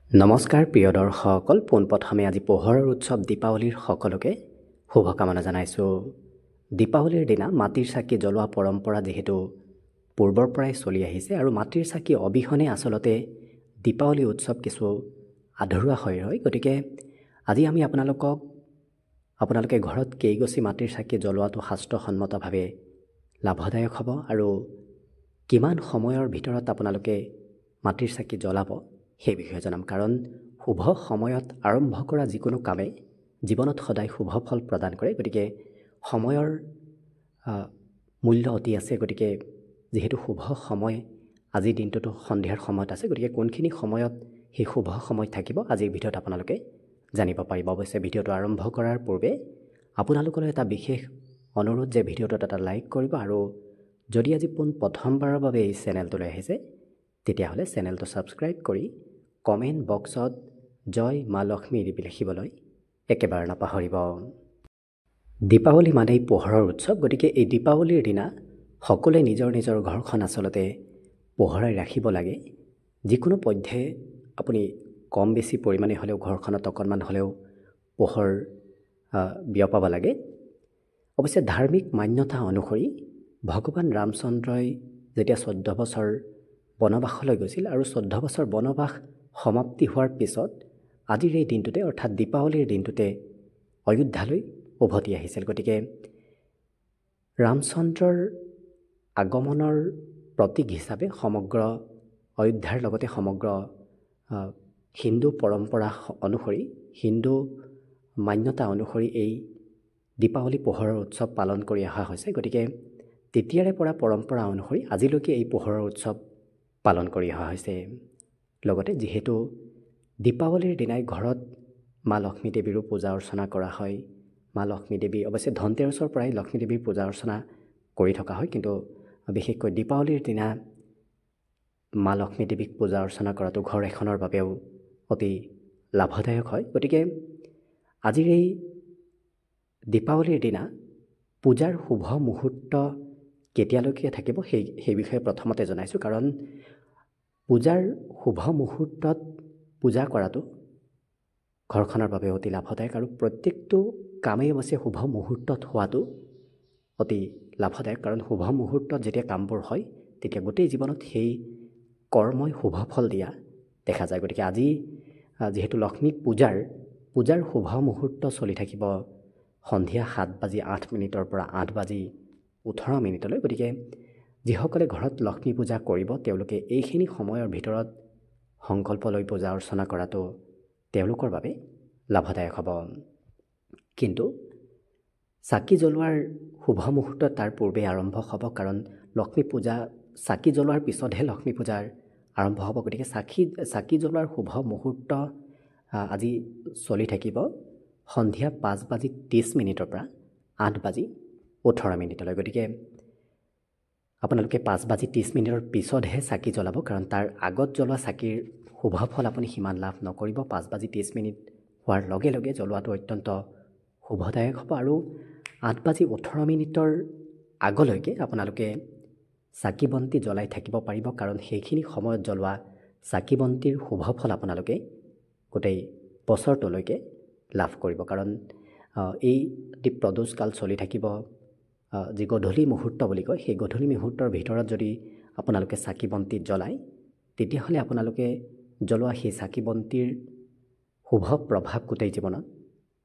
নমস্কাৰ প্ৰিয় দৰ্শকসকল, পোনপ্ৰথমে আজি পোহৰৰ উৎসৱ দীপাৱলীৰ সকলোকে শুভকামনা জনাইছোঁ। দীপাৱলীৰ দিনা মাটিৰ চাকি জ্বলোৱা পৰম্পৰা যিহেতু পূৰ্বৰ পৰাই চলি আহিছে আৰু মাটিৰ চাকি অবিহনে আচলতে দীপাৱলী উৎসৱ কিছু আধৰুৱা হৈ ৰয়। গতিকে আজি আমি আপোনালোকে ঘৰত কেইগছি মাটিৰ চাকি জ্বলোৱাটো শাস্ত্ৰসন্মতভাৱে লাভদায়ক হ'ব আৰু কিমান সময়ৰ ভিতৰত আপোনালোকে মাটিৰ চাকি জ্বলাব সেই বিষয়ে জনাম। কাৰণ শুভ সময়ত আৰম্ভ কৰা যিকোনো কামে জীৱনত সদায় শুভ ফল প্ৰদান কৰে। গতিকে সময়ৰ মূল্য অতি আছে। গতিকে যিহেতু শুভ সময় আজিৰ দিনটোতো সন্ধিয়াৰ সময়ত আছে, গতিকে কোনখিনি সময়ত সেই শুভ সময় থাকিব আজিৰ ভিডিঅ'ত আপোনালোকে জানিব পাৰিব। অৱশ্যে ভিডিঅ'টো আৰম্ভ কৰাৰ পূৰ্বে আপোনালোকলৈ এটা বিশেষ অনুৰোধ যে ভিডিঅ'টোত এটা লাইক কৰিব আৰু যদি আজি প্ৰথমবাৰৰ বাবে এই চেনেলটোলৈ আহিছে তেতিয়াহ'লে চেনেলটো ছাবস্ক্ৰাইব কৰি কমেণ্ট বক্সত জয় মা লক্ষ্মী লিখিবলৈ একেবাৰে নাপাহৰিব। দীপাৱলী মানেই পোহৰৰ উৎসৱ। গতিকে এই দীপাৱলীৰ দিনা সকলোৱে নিজৰ নিজৰ ঘৰখন আচলতে পোহৰাই ৰাখিব লাগে। যিকোনো পধ্যে আপুনি কম বেছি পৰিমাণে হ'লেও ঘৰখনত অকণমান হ'লেও পোহৰ বিয়পাব লাগে। অৱশ্যে ধাৰ্মিক মান্যতা অনুসৰি ভগৱান ৰামচন্দ্ৰই যেতিয়া 14 বছৰ বনবাসলৈ গৈছিল আৰু 14 বছৰ বনবাস সমাপ্তি হোৱাৰ পিছত আজিৰ এই দিনটোতে অৰ্থাৎ দীপাৱলীৰ দিনটোতে অযোধ্যালৈ উভতি আহিছিল। গতিকে ৰামচন্দ্ৰৰ আগমনৰ প্ৰতীক হিচাপে সমগ্ৰ অযোধ্যাৰ লগতে সমগ্ৰ হিন্দু পৰম্পৰা অনুসৰি, হিন্দু মান্যতা অনুসৰি এই দীপাৱলী পোহৰৰ উৎসৱ পালন কৰি অহা হৈছে। গতিকে তেতিয়াৰে পৰা পৰম্পৰা অনুসৰি আজিলৈকে এই পোহৰৰ উৎসৱ পালন কৰি অহা হৈছে। লগতে যিহেতু দীপাৱলীৰ দিনাই ঘৰত মা লক্ষ্মী দেৱীৰো পূজা অৰ্চনা কৰা হয়। মা লক্ষ্মী দেৱী অৱশ্যে ধনতেৰছৰ পৰাই লক্ষ্মী দেৱীৰ পূজা অৰ্চনা কৰি থকা হয়, কিন্তু বিশেষকৈ দীপাৱলীৰ দিনা মা লক্ষ্মী দেৱীক পূজা অৰ্চনা কৰাটো ঘৰ এখনৰ বাবেও অতি লাভদায়ক হয়। গতিকে আজিৰ এই দীপাৱলীৰ দিনা পূজাৰ শুভ মুহূৰ্ত কেতিয়ালৈকে থাকিব সেই বিষয়ে প্ৰথমতে জনাইছোঁ। কাৰণ পূজাৰ শুভ মুহূৰ্তত পূজা কৰাটো ঘৰখনৰ বাবে অতি লাভদায়ক আৰু প্ৰত্যেকটো কামেই অৱশ্যে শুভ মুহূৰ্তত হোৱাটো অতি লাভদায়ক। কাৰণ শুভ মুহূৰ্তত যেতিয়া কামবোৰ হয় তেতিয়া গোটেই জীৱনত সেই কৰ্মই শুভ ফল দিয়া দেখা যায়। গতিকে আজি যিহেতু লক্ষ্মী পূজাৰ শুভ মুহূৰ্ত চলি থাকিব সন্ধিয়া 7:08 পৰা 8:18। গতিকে যিসকলে ঘৰত লক্ষ্মী পূজা কৰিব তেওঁলোকে এইখিনি সময়ৰ ভিতৰত সংকল্প লৈ পূজা অৰ্চনা কৰাটো তেওঁলোকৰ বাবে লাভদায়ক হ'ব। কিন্তু চাকি জ্বলোৱাৰ শুভ মুহূৰ্ত তাৰ পূৰ্বে আৰম্ভ হ'ব। কাৰণ লক্ষ্মী পূজা চাকি জ্বলোৱাৰ পিছতহে লক্ষ্মী পূজাৰ আৰম্ভ হ'ব। গতিকে চাকি জ্বলোৱাৰ শুভ মুহূৰ্ত আজি চলি থাকিব সন্ধিয়া 5:30 পৰা 8:18। গতিকে আপোনালোকে 5:30 পিছতহে চাকি জ্বলাব। কাৰণ তাৰ আগত জ্বলোৱা চাকিৰ শুভ ফল আপুনি সিমান লাভ নকৰিব। 5:30 হোৱাৰ লগে লগে জ্বলোৱাটো অত্যন্ত শুভদায়ক হ'ব আৰু 8:18 আগলৈকে আপোনালোকে চাকি বন্তি জ্বলাই থাকিব পাৰিব। কাৰণ সেইখিনি সময়ত জ্বলোৱা চাকি বন্তিৰ শুভ ফল আপোনালোকে গোটেই বছৰটোলৈকে লাভ কৰিব। কাৰণ এই প্ৰদোষকাল চলি থাকিব যি গধূলি মুহূৰ্ত বুলি কয়, সেই গধূলি মুহূৰ্তৰ ভিতৰত যদি আপোনালোকে চাকি বন্তি জ্বলায় তেতিয়াহ'লে আপোনালোকে জ্বলোৱা সেই চাকি বন্তিৰ শুভ প্ৰভাৱ গোটেই জীৱনত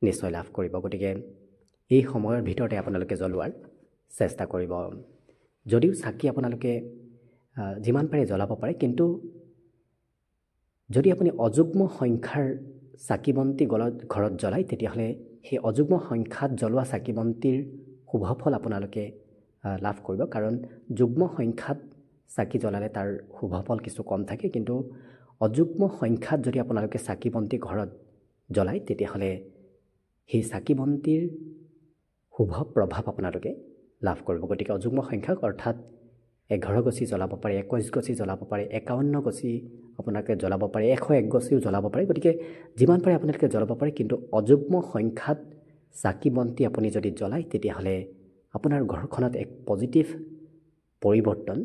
নিশ্চয় লাভ কৰিব। গতিকে এই সময়ৰ ভিতৰতে আপোনালোকে জ্বলোৱাৰ চেষ্টা কৰিব। যদিও চাকি আপোনালোকে যিমান পাৰে জ্বলাব পাৰে, কিন্তু যদি আপুনি অযুগ্ম সংখ্যাৰ চাকি বন্তি ঘৰত জ্বলায় তেতিয়াহ'লে সেই অযুগ্ম সংখ্যাত জ্বলোৱা চাকি বন্তিৰ শুভ ফল আপোনালোকে লাভ কৰিব। কাৰণ যুগ্ম সংখ্যাত চাকি জ্বলালে তাৰ শুভ ফল কিছু কম থাকে, কিন্তু অযুগ্ম সংখ্যাত যদি আপোনালোকে চাকি বন্তি ঘৰত জ্বলায় তেতিয়াহ'লে সেই চাকি বন্তিৰ শুভ প্ৰভাৱ আপোনালোকে লাভ কৰিব। গতিকে অযুগ্ম সংখ্যাক অৰ্থাৎ 11 গছি জ্বলাব পাৰে, 21 গছি জ্বলাব পাৰে, 51 গছি আপোনালোকে জ্বলাব পাৰে, 101 গছিও জ্বলাব পাৰে। গতিকে যিমান পাৰে আপোনালোকে জ্বলাব পাৰে, কিন্তু অযুগ্ম সংখ্যাত চাকি বন্তি আপুনি যদি জ্বলায় তেতিয়াহ'লে আপোনাৰ ঘৰখনত এক পজিটিভ পৰিৱৰ্তন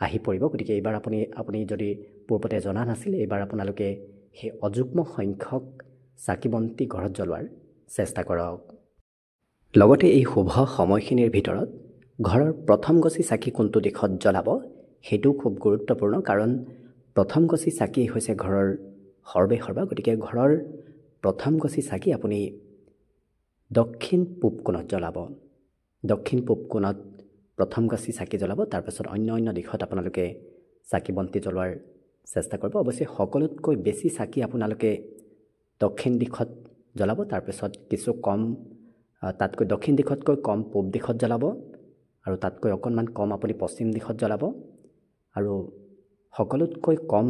আহি পৰিব। গতিকে এইবাৰ আপুনি যদি পূৰ্বতে জনা নাছিল, এইবাৰ আপোনালোকে সেই অযুগ্ম সংখ্যক চাকি বন্তি ঘৰত জ্বলোৱাৰ চেষ্টা কৰক। লগতে এই শুভ সময়খিনিৰ ভিতৰত ঘৰৰ প্ৰথম গছি চাকি কোনটো দিশত জ্বলাব সেইটো খুব গুৰুত্বপূৰ্ণ, কাৰণ প্ৰথম গছি চাকি হৈছে ঘৰৰ সৰ্বেসৰ্বা। গতিকে ঘৰৰ প্ৰথম গছি চাকি আপুনি দক্ষিণ পূব কোণত জ্বলাব। দক্ষিণ পূব কোণত প্ৰথম গছি চাকি জ্বলাব। তাৰপাছত অন্য দিশত আপোনালোকে চাকি বন্তি জ্বলোৱাৰ চেষ্টা কৰিব। অৱশ্যে সকলোতকৈ বেছি চাকি আপোনালোকে দক্ষিণ দিশত জ্বলাব। তাৰপিছত কিছু কম তাতকৈ দক্ষিণ দিশতকৈ কম পূব দিশত জ্বলাব, আৰু তাতকৈ অকণমান কম আপুনি পশ্চিম দিশত জ্বলাব, আৰু সকলোতকৈ কম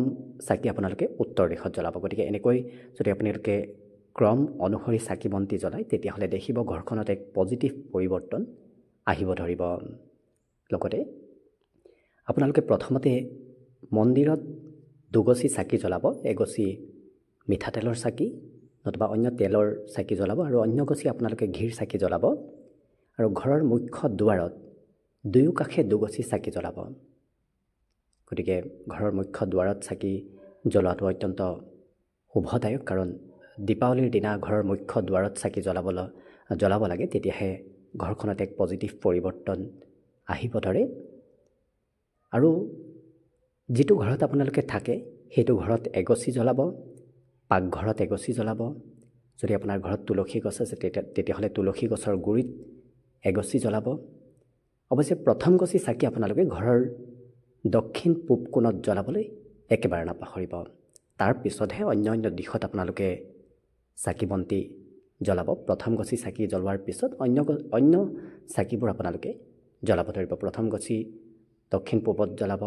চাকি আপোনালোকে উত্তৰ দিশত জ্বলাব। গতিকে এনেকৈ যদি আপোনালোকে ক্ৰম অনুসৰি চাকি বন্তি জ্বলায় তেতিয়াহ'লে দেখিব ঘৰখনত এক পজিটিভ পৰিৱৰ্তন আহিব ধৰিব। লগতে আপোনালোকে প্ৰথমতে মন্দিৰত দুগছি চাকি জ্বলাব। এগছি মিঠাতেলৰ চাকি নতুবা অন্য তেলৰ চাকি জ্বলাব, আৰু অন্য গছি আপোনালোকে ঘিৰ চাকি জ্বলাব। আৰু ঘৰৰ মুখ্য দুৱাৰত দুয়ো কাষে দুগছি চাকি জ্বলাব। গতিকে ঘৰৰ মুখ্য দুৱাৰত চাকি জ্বলোৱাটো অত্যন্ত শুভদায়ক, কাৰণ দীপাৱলীৰ দিনা ঘৰৰ মুখ্য দুৱাৰত চাকি জ্বলাব লাগে, তেতিয়াহে ঘৰখনত এক পজিটিভ পৰিৱৰ্তন আহিব ধৰে। আৰু যিটো ঘৰত আপোনালোকে থাকে সেইটো ঘৰত এগছি জ্বলাব, পাকঘৰত এগছি জ্বলাব। যদি আপোনাৰ ঘৰত তুলসী গছ আছে তেতিয়াহ'লে তুলসী গছৰ গুৰিত এগছি জ্বলাব। অৱশ্যে প্ৰথম গছি চাকি আপোনালোকে ঘৰৰ দক্ষিণ পূব কোণত জ্বলাবলৈ একেবাৰে নাপাহৰিব। তাৰ পিছতহে অন্য দিশত আপোনালোকে চাকি বন্তি জ্বলাব। প্ৰথম গছি চাকি জ্বলোৱাৰ পিছত অন্য চাকিবোৰ আপোনালোকে জ্বলাব ধৰিব। প্ৰথম গছি দক্ষিণ পূবত জ্বলাব,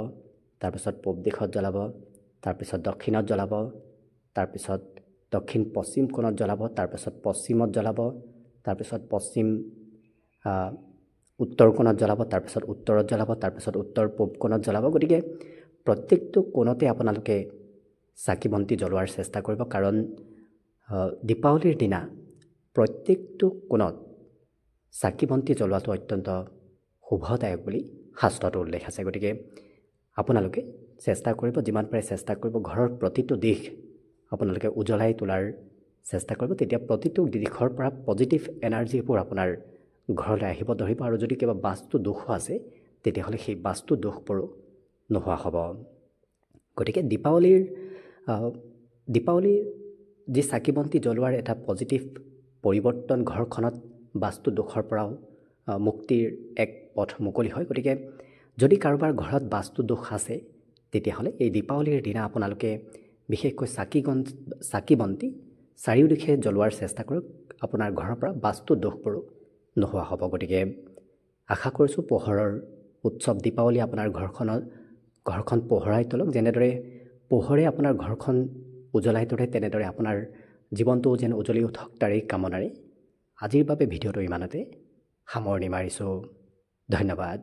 তাৰপিছত পূব দিশত জ্বলাব, তাৰপিছত দক্ষিণত জ্বলাব, তাৰপিছত দক্ষিণ পশ্চিম কোণত জ্বলাব, তাৰপিছত পশ্চিমত জ্বলাব, তাৰপিছত পশ্চিম উত্তৰ কোণত জ্বলাব, তাৰপিছত উত্তৰত জ্বলাব, তাৰপিছত উত্তৰ পূব কোণত জ্বলাব। গতিকে প্ৰত্যেকটো কোণতে আপোনালোকে চাকি বন্তি জ্বলোৱাৰ চেষ্টা কৰিব, কাৰণ দীপাৱলীৰ দিনা প্ৰত্যেকটো কোণত চাকি বন্তি জ্বলোৱাটো অত্যন্ত শুভদায়ক বুলি শাস্ত্ৰত উল্লেখ আছে। গতিকে আপোনালোকে চেষ্টা কৰিব, যিমান পাৰে চেষ্টা কৰিব ঘৰৰ প্ৰতিটো দিশ আপোনালোকে উজ্বলাই তোলাৰ চেষ্টা কৰিব। তেতিয়া প্ৰতিটো দিশৰ পৰা পজিটিভ এনাৰ্জিবোৰ আপোনাৰ ঘৰলৈ আহিব ধৰিব, আৰু যদি কিবা বাস্তু দোষো আছে তেতিয়াহ'লে সেই বাস্তু দোষবোৰো নোহোৱা হ'ব। গতিকে দীপাৱলীৰ যি চাকি বন্তি জ্বলোৱাৰ এটা পজিটিভ পৰিৱৰ্তন, ঘৰখনত বাস্তু দোষৰ পৰাও মুক্তিৰ এক পথ মুকলি হয়। গতিকে যদি কাৰোবাৰ ঘৰত বাস্তু দোষ আছে তেতিয়াহ'লে এই দীপাৱলীৰ দিনা আপোনালোকে বিশেষকৈ চাকি বন্তি চাৰিওদিশে জ্বলোৱাৰ চেষ্টা কৰক। আপোনাৰ ঘৰৰ পৰা বাস্তু দোষবোৰো নোহোৱা হ'ব। গতিকে আশা কৰিছোঁ পোহৰৰ উৎসৱ দীপাৱলী আপোনাৰ ঘৰখন পোহৰাই তোলক। যেনেদৰে পোহৰে আপোনাৰ ঘৰখন উজ্বলাই তোলে তেনেদৰে আপোনাৰ জীৱনটোও যেন উজ্বলি উঠক তাৰেই কামনাৰে আজিৰ বাবে ভিডিঅ'টো ইমানতে সামৰণি মাৰিছোঁ। ধন্যবাদ।